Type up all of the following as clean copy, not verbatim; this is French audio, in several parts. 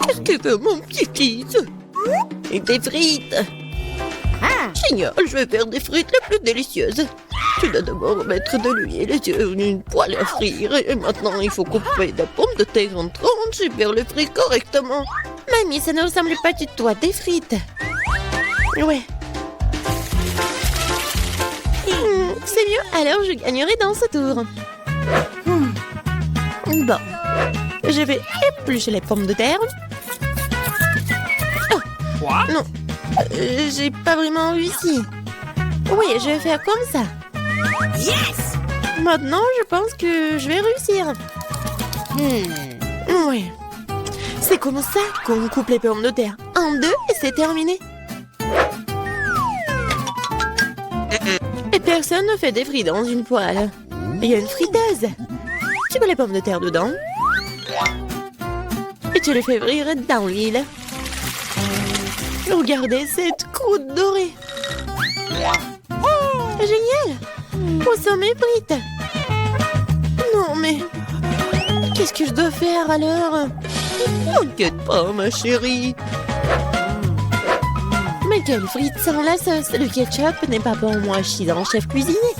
Qu'est-ce que veut mon petit-fils? Des frites. Génial, je vais faire des frites les plus délicieuses. Tu dois d'abord mettre de l'huile sur une poêle à frire. Et maintenant, il faut couper des pommes de terre en tranches et faire les frites correctement. Mamie, ça ne ressemble pas du tout à des frites. Ouais. C'est mieux, alors je gagnerai dans ce tour. Bon. Je vais éplucher les pommes de terre. Oh, non. J'ai pas vraiment réussi. Oui, je vais faire comme ça. Yes! Maintenant, je pense que je vais réussir. Oui. C'est comme ça qu'on coupe les pommes de terre. En deux et c'est terminé. Et personne ne fait des frites dans une poêle. Il y a une friteuse. Tu mets les pommes de terre dedans. Et tu les fais frire dans l'huile. Regardez cette croûte dorée. Génial! Où sont mes frites? Non, mais... qu'est-ce que je dois faire alors? T'inquiète pas, ma chérie. Mais quelle frite sans la sauce? Le ketchup n'est pas pour moi, je suis un chef cuisinier.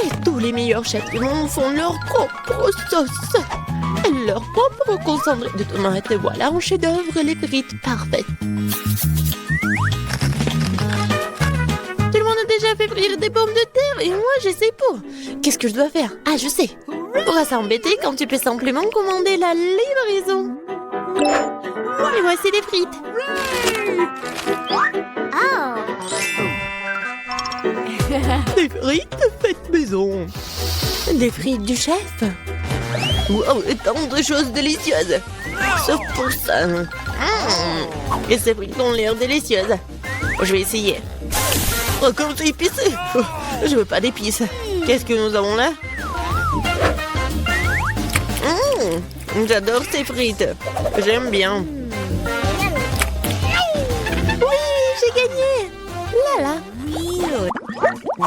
Et tous les meilleurs chefs du monde font leur propre sauce. Leur propre concentré de tomates. Et voilà un chef-d'œuvre, les frites parfaites. Tout le monde a déjà fait frire des pommes de terre et moi je sais pas. Qu'est-ce que je dois faire? Ah, je sais. Pourquoi s'embêter quand tu peux simplement commander la livraison? Et voici les frites. Des frites faites maison. Des frites du chef. Wow, tant de choses délicieuses. Sauf pour ça. Et ces frites ont l'air délicieuses. Je vais essayer. Oh, comme c'est épicé. Oh, je veux pas d'épices. Qu'est-ce que nous avons là? J'adore ces frites. J'aime bien. Oui, j'ai gagné. Là, là.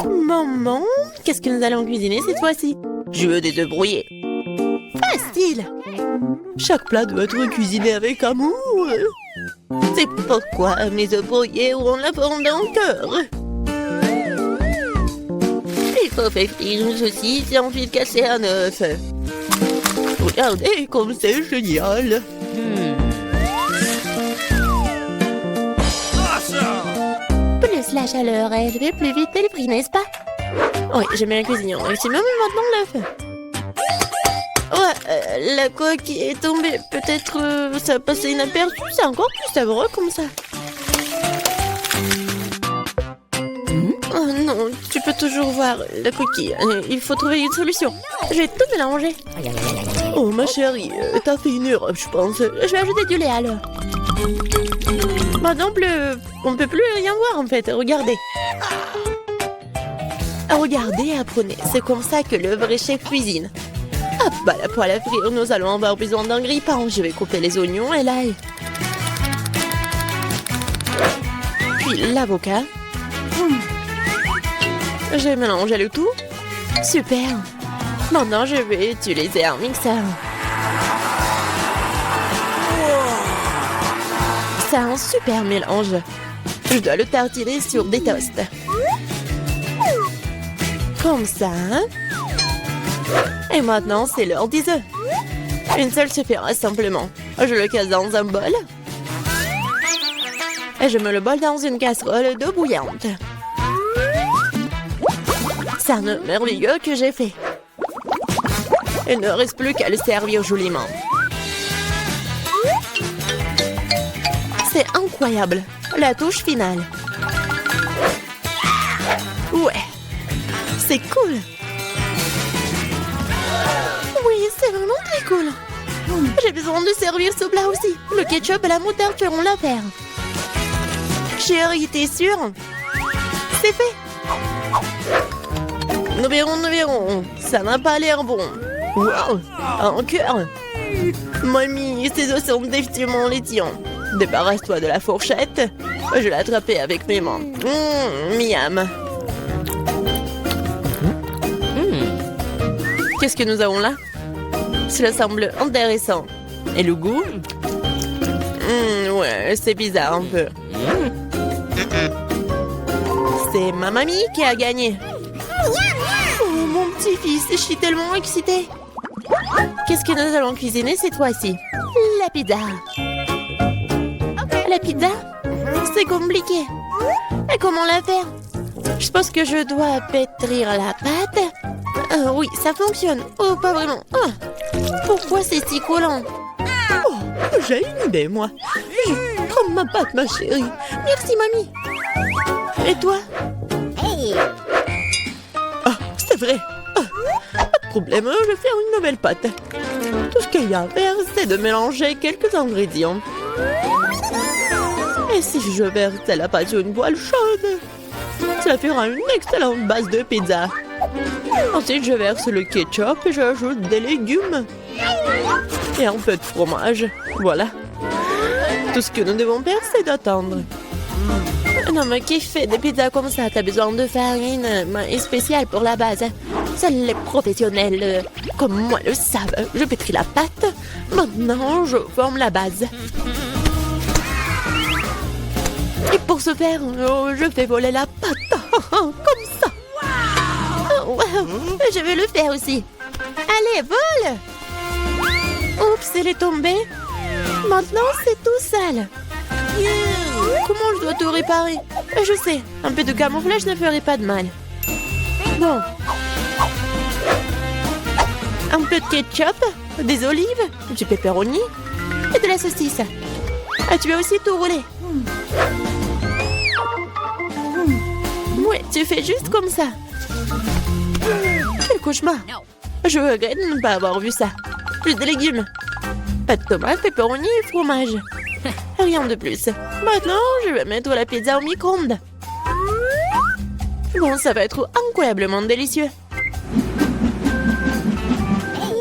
Maman, qu'est-ce que nous allons cuisiner cette fois-ci? Je veux des œufs brouillés. Facile. Chaque plat doit être cuisiné avec amour. C'est pourquoi mes œufs brouillés auront la forme d'un cœur. Il faut faire frire une saucisse et ensuite casser un œuf. Regardez comme c'est génial. Plus la chaleur élevée, plus vite elle brille, n'est-ce pas? Oui, j'aime bien cuisiner au maximum et maintenant l'œuf. Ouais, la coque est tombée. Peut-être ça a passé inaperçu. C'est encore plus savoureux comme ça. Oh non, tu peux toujours voir la coquille. Il faut trouver une solution. Je vais tout mélanger. Oh ma chérie, t'as fait une erreur, je pense. Je vais ajouter du lait alors. Maintenant, on peut plus rien voir en fait. Regardez. Regardez et apprenez. C'est comme ça que le vrai chef cuisine. Hop, bah la poêle à frire, nous allons avoir besoin d'un grille-pain. Je vais couper les oignons et l'ail. Puis l'avocat. J'ai mélangé le tout. Super. Maintenant, je vais utiliser un mixeur. C'est un super mélange. Je dois le tartiner sur des toasts. Comme ça. Et maintenant, c'est l'heure des œufs. Une seule suffira simplement. Je le casse dans un bol. Et je mets le bol dans une casserole d'eau bouillante. C'est un œuf merveilleux que j'ai fait. Il ne reste plus qu'à le servir joliment. C'est incroyable. La touche finale. Ouais. C'est cool. Oui, c'est vraiment très cool. J'ai besoin de servir ce plat aussi. Le ketchup et la moutarde feront l'affaire. Chérie, t'es sûre? C'est fait. Nous verrons. Ça n'a pas l'air bon. Wow, un cœur. Mamie, ces os sont définitivement laitillants. Débarrasse-toi de la fourchette. Je vais l'attraper avec mes mains. Miam. Qu'est-ce que nous avons là? Cela semble intéressant. Et le goût? Ouais, c'est bizarre un peu. C'est ma mamie qui a gagné. Oh, mon petit-fils, je suis tellement excitée. Qu'est-ce que nous allons cuisiner cette fois-ci? La pizza. La pizza? C'est compliqué. Et comment la faire? Je pense que je dois pétrir la pâte. Oui, ça fonctionne. Oh, pas vraiment. Oh, pourquoi c'est si collant? Oh, j'ai une idée, moi. Prends ma pâte, ma chérie. Merci, mamie. Et toi? Ah, c'est vrai. Ah, pas de problème, je vais faire une nouvelle pâte. Tout ce qu'il y a à faire, c'est de mélanger quelques ingrédients. Et si je verse la pâte sur une poêle chaude, cela fera une excellente base de pizza. Ensuite, je verse le ketchup et j'ajoute des légumes. Et un peu de fromage. Voilà. Tout ce que nous devons faire, c'est d'attendre. Non, mais qui fait des pizzas comme ça? T'as besoin de farine spéciale pour la base. Seuls les professionnels comme moi le savent. Je pétris la pâte. Maintenant, je forme la base. Et pour ce faire, je fais voler la pâte. Comme ça. Oh, wow. Je vais le faire aussi. Allez, vole! Oups, elle est tombée. Maintenant, c'est tout sale. Comment je dois tout réparer? Je sais, un peu de camouflage ne ferait pas de mal. Bon. Un peu de ketchup, des olives, du pepperoni et de la saucisse. Ah, tu as aussi tout roulé. Ouais, tu fais juste comme ça. Quel cauchemar. Je regrette de ne pas avoir vu ça. Plus de légumes. Pas de tomates, pepperoni et fromage. Rien de plus. Maintenant, je vais mettre la pizza au micro-ondes. Bon, ça va être incroyablement délicieux.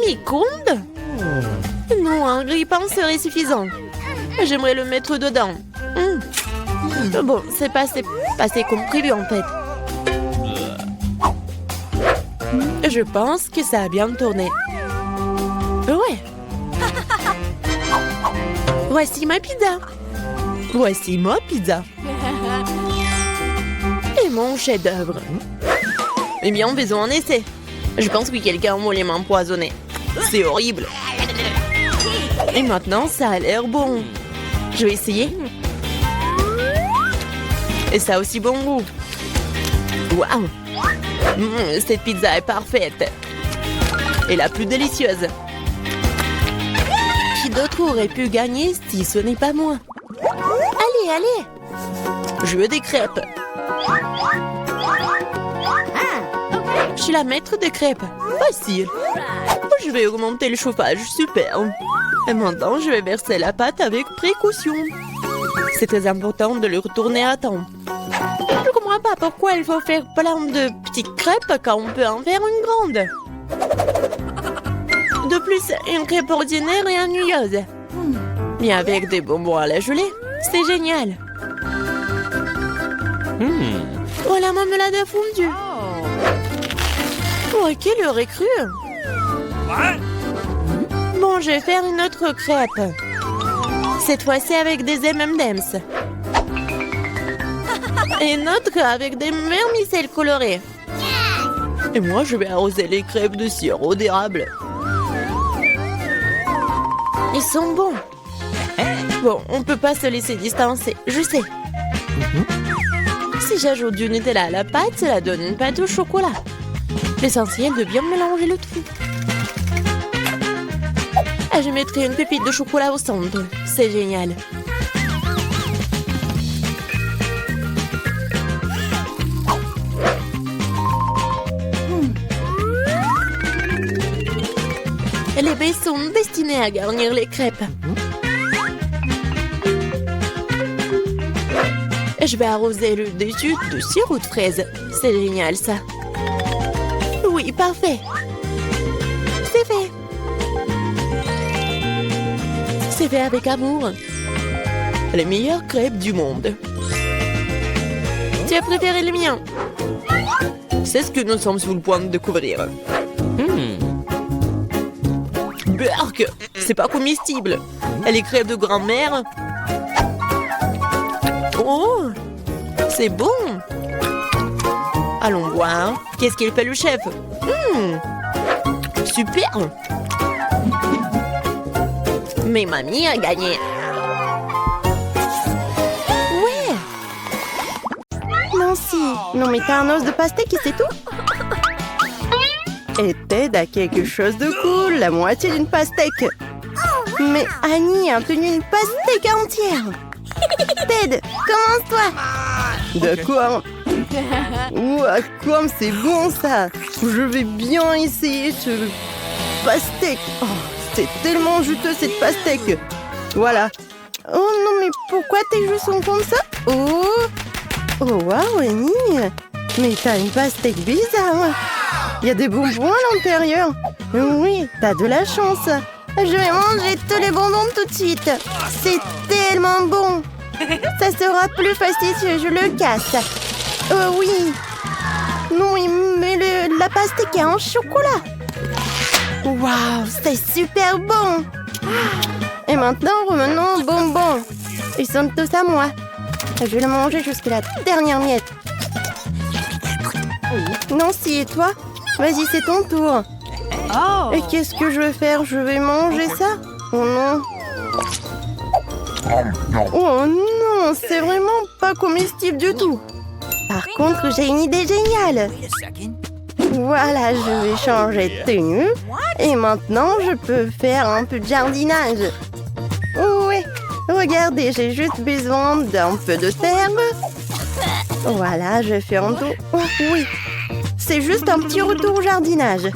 Micro-ondes? Non, un grille-pain serait suffisant. J'aimerais le mettre dedans. Bon, c'est passé comme prévu en fait. Je pense que ça a bien tourné. Ouais. Voici ma pizza. Voici ma pizza. Et mon chef-d'œuvre. Eh bien, faisons un essai. Je pense que quelqu'un voulait m'empoisonner. C'est horrible. Et maintenant, ça a l'air bon. Je vais essayer. Et ça a aussi bon goût. Waouh! Cette pizza est parfaite. Et la plus délicieuse. Qui d'autre aurait pu gagner si ce n'est pas moi? Allez, allez! Je veux des crêpes. Je suis la maître des crêpes. Facile. Je vais augmenter le chauffage. Super. Et maintenant, je vais verser la pâte avec précaution. C'est très important de le retourner à temps. Je ne comprends pas pourquoi il faut faire plein de petites crêpes quand on peut en faire une grande. De plus, une crêpe ordinaire et ennuyeuse. Mais avec des bonbons à la gelée, c'est génial. Oh, la marmelade a fondu. Oh, quelle aurait cru? Bon, je vais faire une autre crêpe. Cette fois-ci avec des M&M's. Et une autre avec des vermicelles colorées. Et moi, je vais arroser les crêpes de sirop d'érable. Ils sont bons. Bon, on peut pas se laisser distancer, je sais. Si j'ajoute du Nutella à la pâte, cela donne une pâte au chocolat. L'essentiel de bien mélanger le tout. Et je mettrai une pépite de chocolat au centre. C'est génial. Les baies sont destinées à garnir les crêpes. Et je vais arroser le dessus de sirop de fraise. C'est génial, ça. Oui, parfait. C'est fait. C'est fait avec amour. Les meilleures crêpes du monde. Tu as préféré le mien? C'est ce que nous sommes sur le point de découvrir. Berk, C'est pas comestible. Elle est crève de grand-mère. Oh, c'est bon. Allons voir. Qu'est-ce qu'il fait le chef? Super. Mais mamie a gagné. Ouais. Nancy, non mais t'as un os de pastèque et c'est tout? Et Ted a quelque chose de cool, la moitié d'une pastèque. Mais Annie a obtenu une pastèque entière. Ted, commence-toi. D'accord. Ouah, comme c'est bon ça. Je vais bien essayer ce pastèque. Oh, c'est tellement juteux cette pastèque. Voilà. Oh non, mais pourquoi tes joues sont comme ça? Oh, waouh, Annie. Mais t'as une pastèque bizarre. Il y a des bonbons à l'intérieur. Oui, t'as de la chance. Je vais manger tous les bonbons tout de suite. C'est tellement bon. Ça sera plus facile si je le casse. Oh oui. Non, mais la pastèque est en chocolat. Waouh, c'est super bon. Et maintenant, revenons aux bonbons. Ils sont tous à moi. Je vais le manger jusqu'à la dernière miette. Nancy, et toi? Vas-y, c'est ton tour. Et qu'est-ce que je vais faire? Je vais manger ça? Oh non. Oh non, c'est vraiment pas comestible du tout. Par contre, j'ai une idée géniale. Voilà, je vais changer de tenue. Et maintenant, je peux faire un peu de jardinage. Ouais, regardez, j'ai juste besoin d'un peu de terre. Voilà, je fais un tour. Oh, oui, c'est juste un petit retour au jardinage.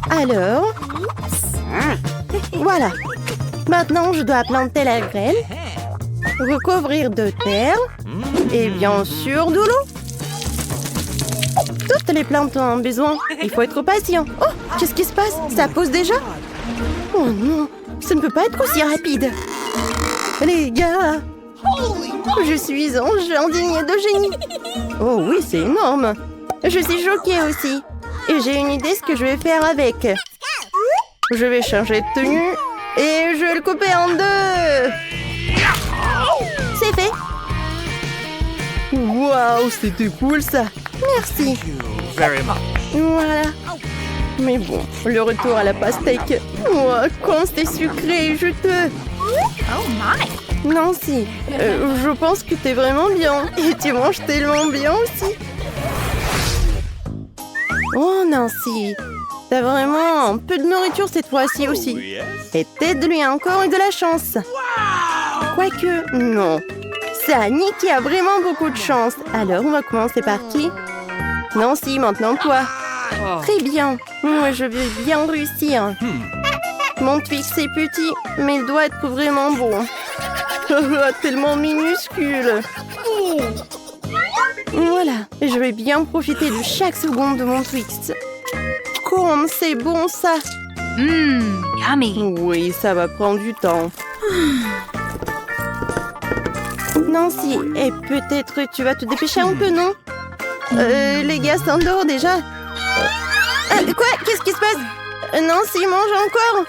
Alors, voilà. Maintenant, je dois planter la graine, recouvrir de terre et bien sûr de l'eau. Toutes les plantes ont besoin. Il faut être patient. Oh, qu'est-ce qui se passe? Ça pousse déjà? Oh non, ça ne peut pas être aussi rapide. Les gars, je suis un jardinier de génie. Oh oui, c'est énorme. Je suis choquée aussi. Et j'ai une idée ce que je vais faire avec. Je vais changer de tenue et je vais le couper en deux. C'est fait. Waouh, c'était cool ça. Merci. Voilà. Mais bon, le retour à la pastèque. Ouah, quand c'est sucré et juteux. Nancy, je pense que t'es vraiment bien. Et tu manges tellement bien aussi. Oh Nancy, t'as vraiment un peu de nourriture cette fois-ci aussi. Et Ted lui a encore eu de la chance. Quoique, non. C'est Annie qui a vraiment beaucoup de chance. Alors, on va commencer par qui? Nancy, maintenant toi. Très bien. Moi, je veux bien réussir. Mon Twix est petit, mais il doit être vraiment bon. Tellement minuscule. Voilà, je vais bien profiter de chaque seconde de mon Twix. Comme c'est bon ça. Yummy. Oui, ça va prendre du temps. Nancy, et peut-être tu vas te dépêcher un peu, non? Les gars s'endorment déjà. Quoi? Qu'est-ce qui se passe? Nancy mange encore?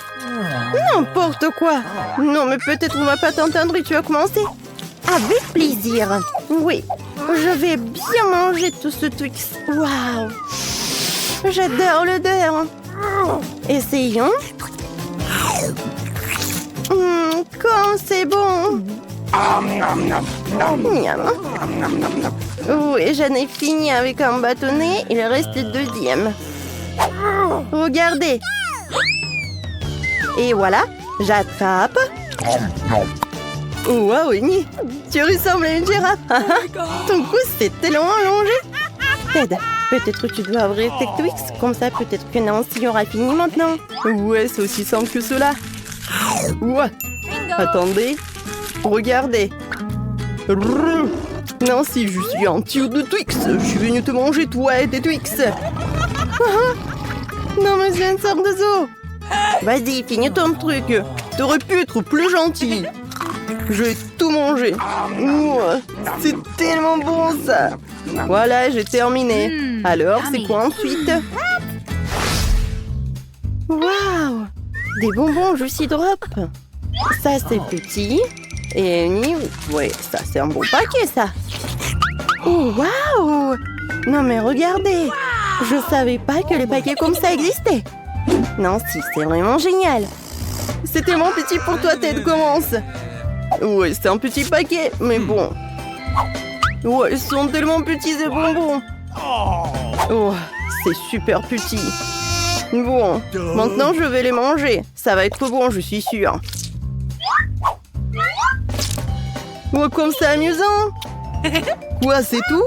N'importe quoi. Non, mais peut-être on va pas t'entendre et tu vas commencer. Avec plaisir. Oui, je vais bien manger tout ce Twix. Waouh. J'adore l'odeur. Essayons. Comme c'est bon. Miam. Oui, j'en ai fini avec un bâtonnet. Il reste le deuxième. Regardez. Et voilà, j'attrape. Waouh, Annie, tu ressembles à une girafe. Ton cou s'est tellement allongé. Ted, peut-être tu dois ouvrir tes Twix. Comme ça, peut-être que Nancy aura fini maintenant. Ouais, c'est aussi simple que cela. Ouais. Attendez. Regardez. Nancy, je suis un tir de Twix. Je suis venu te manger, toi et tes Twix. Non, mais c'est une sorte de zoo. Vas-y, finis ton truc. T'aurais pu être plus gentil. Je vais tout manger. C'est tellement bon ça. Voilà, j'ai terminé. Alors, c'est quoi ensuite? Waouh! Des bonbons Juicy Drop. Ça, c'est petit. Et ouais, ça, c'est un bon paquet, ça. Oh, waouh! Non, mais regardez. Je savais pas que les paquets comme ça existaient. Non, si, c'est vraiment génial. C'est tellement petit pour toi, Ted, commence. Ouais, c'est un petit paquet, mais bon. Ouais, ils sont tellement petits, ces bonbons. Oh, c'est super petit. Bon, maintenant je vais les manger. Ça va être bon, je suis sûre. Oh, comme c'est amusant. Quoi, c'est tout?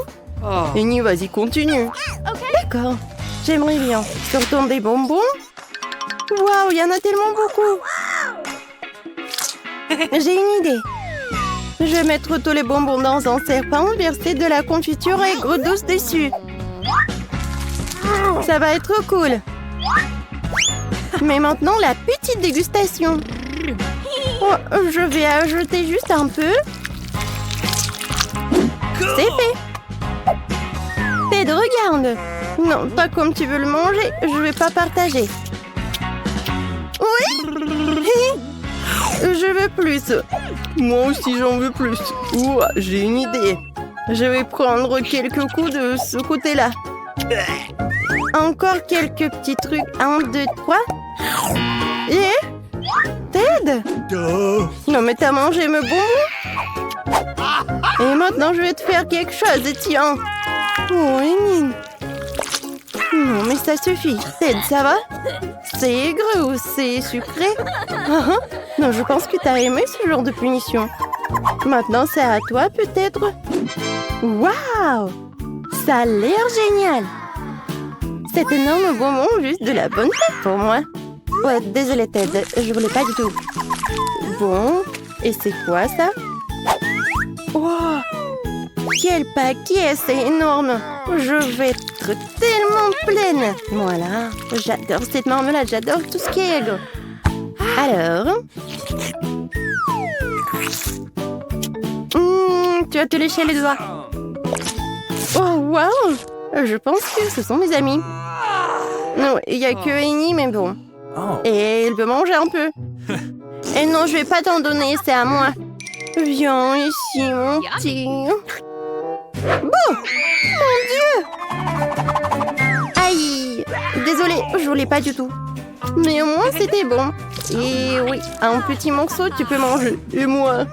Annie, vas-y, continue. D'accord, j'aimerais bien. Sortons des bonbons. Waouh, il y en a tellement beaucoup. J'ai une idée. Je vais mettre tous les bonbons dans un serpent, verser de la confiture aigre douce dessus. Ça va être cool. Mais maintenant, la petite dégustation. Oh, je vais ajouter juste un peu. C'est fait. Ted, regarde. Non, pas comme tu veux le manger. Je vais pas partager. Oui. Je veux plus. Moi aussi, j'en veux plus. Ouah, j'ai une idée. Je vais prendre quelques coups de ce côté-là. Encore quelques petits trucs. 1, 2, 3. Et Ted? Non, mais t'as mangé mes bonbons? Et maintenant, je vais te faire quelque chose. Tiens. Oh, Annie. Non, mais ça suffit. Ted, ça va? C'est aigre ou c'est sucré? Non, je pense que t'as aimé ce genre de punition. Maintenant, c'est à toi, peut-être? Waouh! Ça a l'air génial! Cet énorme bonbon, juste de la bonne tête pour moi. Ouais, désolé, Ted, je voulais pas du tout. Bon, et c'est quoi ça? Wow! Quel paquet, c'est énorme! Je vais être tellement pleine! Voilà, j'adore cette marmelade, j'adore tout ce qui est aigre. Alors... tu vas te lécher les doigts. Oh, wow! Je pense que ce sont mes amis. Non, il n'y a que Annie, mais bon. Et elle veut manger un peu. Et non, je vais pas t'en donner, c'est à moi. Viens ici, mon petit. Bon! Mon Dieu! Aïe! Désolée, je voulais pas du tout. Mais au moins, c'était bon. Et oui, un petit morceau, tu peux manger. Et moi?